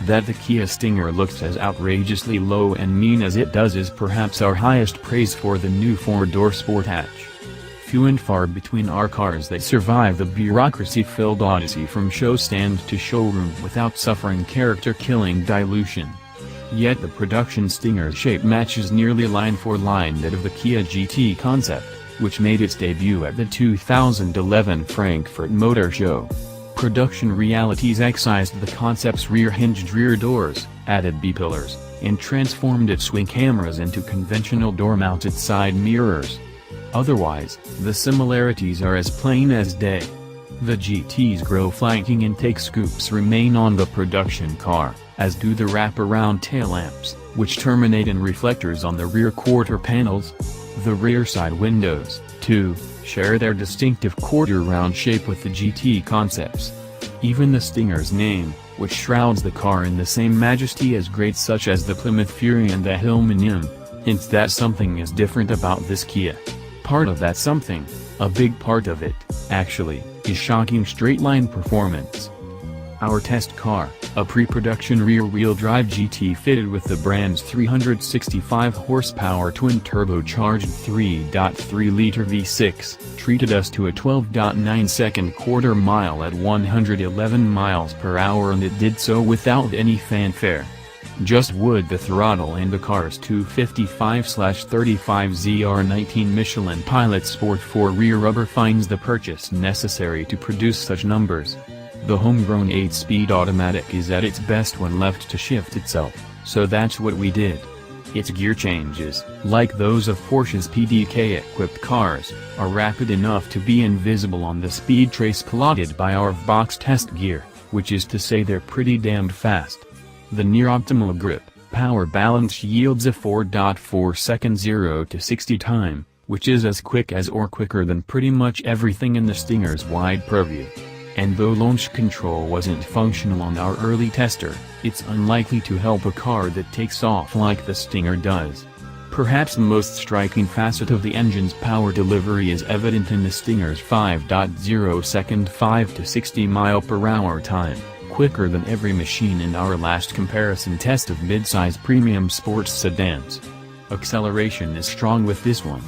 That the Kia Stinger looks as outrageously low and mean as it does is perhaps our highest praise for the new four-door sport hatch. Few and far between are cars that survive the bureaucracy-filled odyssey from show stand to showroom without suffering character-killing dilution. Yet the production Stinger's shape matches nearly line for line that of the Kia GT concept, which made its debut at the 2011 Frankfurt Motor Show. Production Realities excised the concept's rear-hinged rear doors, added B-pillars, and transformed its swing cameras into conventional door-mounted side mirrors. Otherwise, the similarities are as plain as day. The GT's grille flanking intake scoops remain on the production car, as do the wraparound tail lamps, which terminate in reflectors on the rear quarter panels. The rear side windows, too, share their distinctive quarter-round shape with the GT concepts. Even the Stinger's name, which shrouds the car in the same majesty as greats such as the Plymouth Fury and the Hillman Imp, hints that something is different about this Kia. Part of that something, a big part of it, actually, is shocking straight-line performance. Our test car, a pre-production rear-wheel drive GT fitted with the brand's 365 horsepower twin-turbocharged 3.3-liter V6, treated us to a 12.9-second quarter-mile at 111 miles per hour, and it did so without any fanfare. Just wood the throttle and the car's 255/35 ZR19 Michelin Pilot Sport 4 rear rubber finds the purchase necessary to produce such numbers. The homegrown 8-speed automatic is at its best when left to shift itself, so that's what we did. Its gear changes, like those of Porsche's PDK-equipped cars, are rapid enough to be invisible on the speed trace plotted by our VBOX test gear, which is to say they're pretty damned fast. The near-optimal grip, power balance yields a 4.4 second 0 to 60 time, which is as quick as or quicker than pretty much everything in the Stinger's wide purview. And though launch control wasn't functional on our early tester, it's unlikely to help a car that takes off like the Stinger does. Perhaps the most striking facet of the engine's power delivery is evident in the Stinger's 5.0 second 5 to 60 mph time, quicker than every machine in our last comparison test of mid-size premium sports sedans. Acceleration is strong with this one.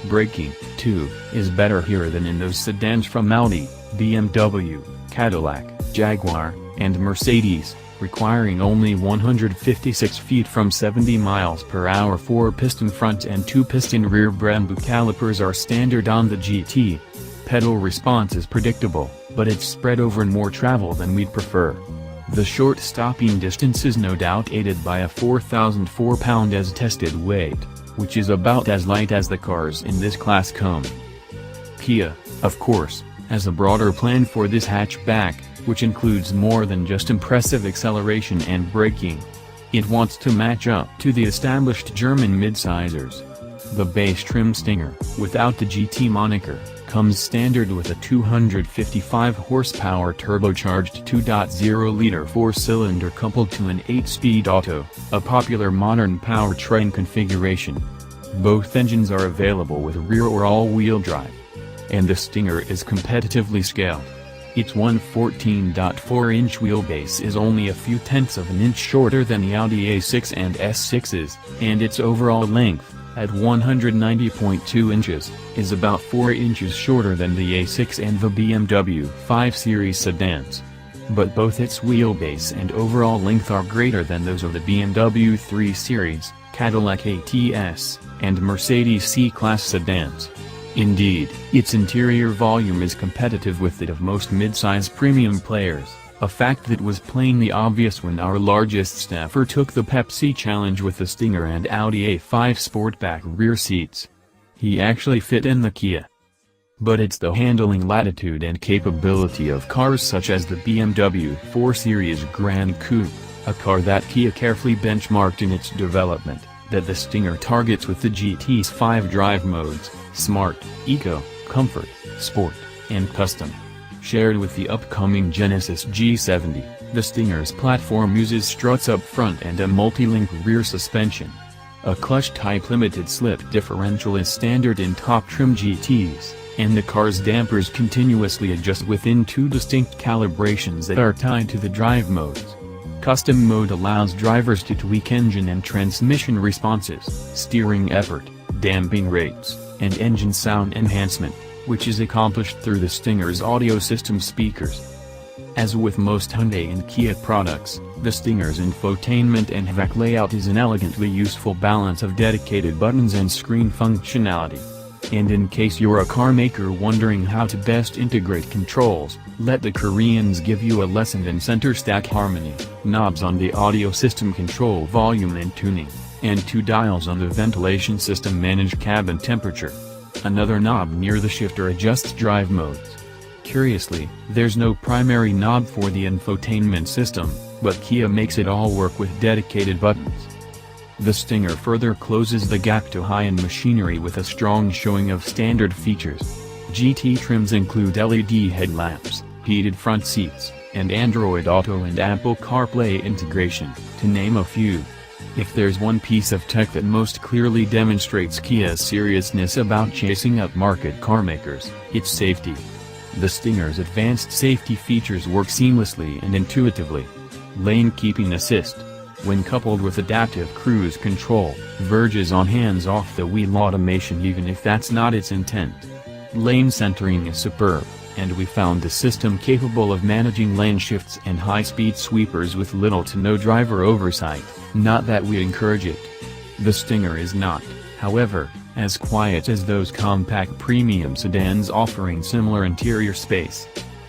Braking, too, is better here than in those sedans from Audi, BMW, Cadillac, Jaguar, and Mercedes, requiring only 156 feet from 70 mph. 4-piston front and 2-piston rear Brembo calipers are standard on the GT. Pedal response is predictable, but it's spread over more travel than we'd prefer. The short stopping distance is no doubt aided by a 4,004 pound as tested weight, which is about as light as the cars in this class come. Kia, of course, has a broader plan for this hatchback, which includes more than just impressive acceleration and braking. It wants to match up to the established German midsizers. The base trim Stinger, without the GT moniker, comes standard with a 255 horsepower turbocharged 2.0-liter 4-cylinder coupled to an 8-speed auto, a popular modern powertrain configuration. Both engines are available with rear or all-wheel drive. And the Stinger is competitively scaled. Its 114.4-inch wheelbase is only a few tenths of an inch shorter than the Audi A6 and S6's, and its overall length, at 190.2 inches, is about 4 inches shorter than the A6 and the BMW 5 Series sedans. But both its wheelbase and overall length are greater than those of the BMW 3 Series, Cadillac ATS, and Mercedes C-Class sedans. Indeed, its interior volume is competitive with that of most mid-size premium players, a fact that was plainly obvious when our largest staffer took the Pepsi challenge with the Stinger and Audi A5 Sportback rear seats. He actually fit in the Kia. But it's the handling latitude and capability of cars such as the BMW 4 Series Gran Coupe, a car that Kia carefully benchmarked in its development, that the Stinger targets with the GT's 5 drive modes: Smart, Eco, Comfort, Sport, and Custom. Shared with the upcoming Genesis G70, the Stinger's platform uses struts up front and a multi-link rear suspension. A clutch-type limited slip differential is standard in top-trim GTs, and the car's dampers continuously adjust within 2 distinct calibrations that are tied to the drive modes. Custom mode allows drivers to tweak engine and transmission responses, steering effort, damping rates, and engine sound enhancement, which is accomplished through the Stinger's audio system speakers. As with most Hyundai and Kia products, the Stinger's infotainment and HVAC layout is an elegantly useful balance of dedicated buttons and screen functionality. And in case you're a car maker wondering how to best integrate controls, let the Koreans give you a lesson in center stack harmony, knobs on the audio system control volume and tuning, and 2 dials on the ventilation system manage cabin temperature. Another knob near the shifter adjusts drive modes. Curiously, there's no primary knob for the infotainment system, but Kia makes it all work with dedicated buttons. The Stinger further closes the gap to high-end machinery with a strong showing of standard features. GT trims include LED headlamps, heated front seats, and Android Auto and Apple CarPlay integration, to name a few. If there's one piece of tech that most clearly demonstrates Kia's seriousness about chasing up market carmakers, it's safety. The Stinger's advanced safety features work seamlessly and intuitively. Lane keeping assist, when coupled with adaptive cruise control, verges on hands-off-the-wheel automation even if that's not its intent. Lane centering is superb, and we found the system capable of managing lane shifts and high-speed sweepers with little to no driver oversight, not that we encourage it. The Stinger is not, however, as quiet as those compact premium sedans offering similar interior space.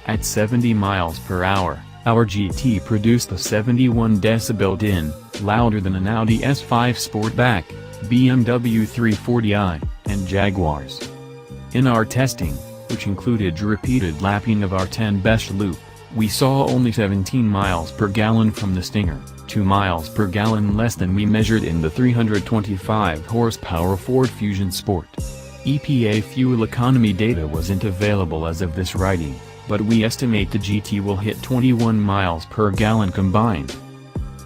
At 70 miles per hour, our GT produced a 71 decibel din, louder than an Audi S5 Sportback, BMW 340i, and Jaguars. In our testing, which included repeated lapping of our 10 best loop, we saw only 17 miles per gallon from the Stinger, 2 miles per gallon less than we measured in the 325 horsepower Ford Fusion Sport. EPA fuel economy data wasn't available as of this writing, but we estimate the GT will hit 21 miles per gallon combined.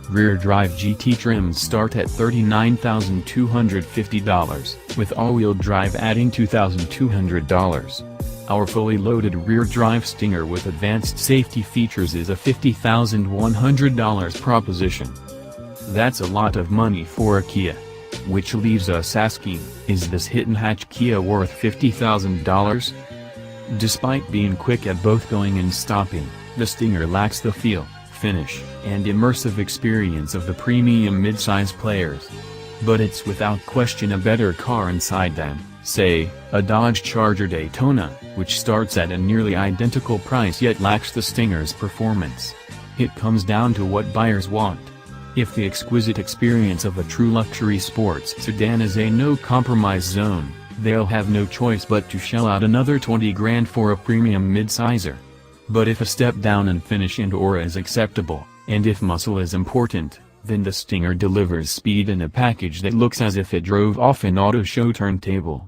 Rear drive GT trims start at $39,250, with all-wheel drive adding $2,200. Our fully loaded rear drive Stinger with advanced safety features is a $50,100 proposition. That's a lot of money for a Kia. Which leaves us asking, is this hit-and-hatch Kia worth $50,000? Despite being quick at both going and stopping, the Stinger lacks the feel, finish, and immersive experience of the premium midsize players. But it's without question a better car inside than, say, a Dodge Charger Daytona, which starts at a nearly identical price yet lacks the Stinger's performance. It comes down to what buyers want. If the exquisite experience of a true luxury sports sedan is a no-compromise zone, they'll have no choice but to shell out another 20 grand for a premium midsizer. But if a step down in finish and aura is acceptable, and if muscle is important, then the Stinger delivers speed in a package that looks as if it drove off an auto show turntable.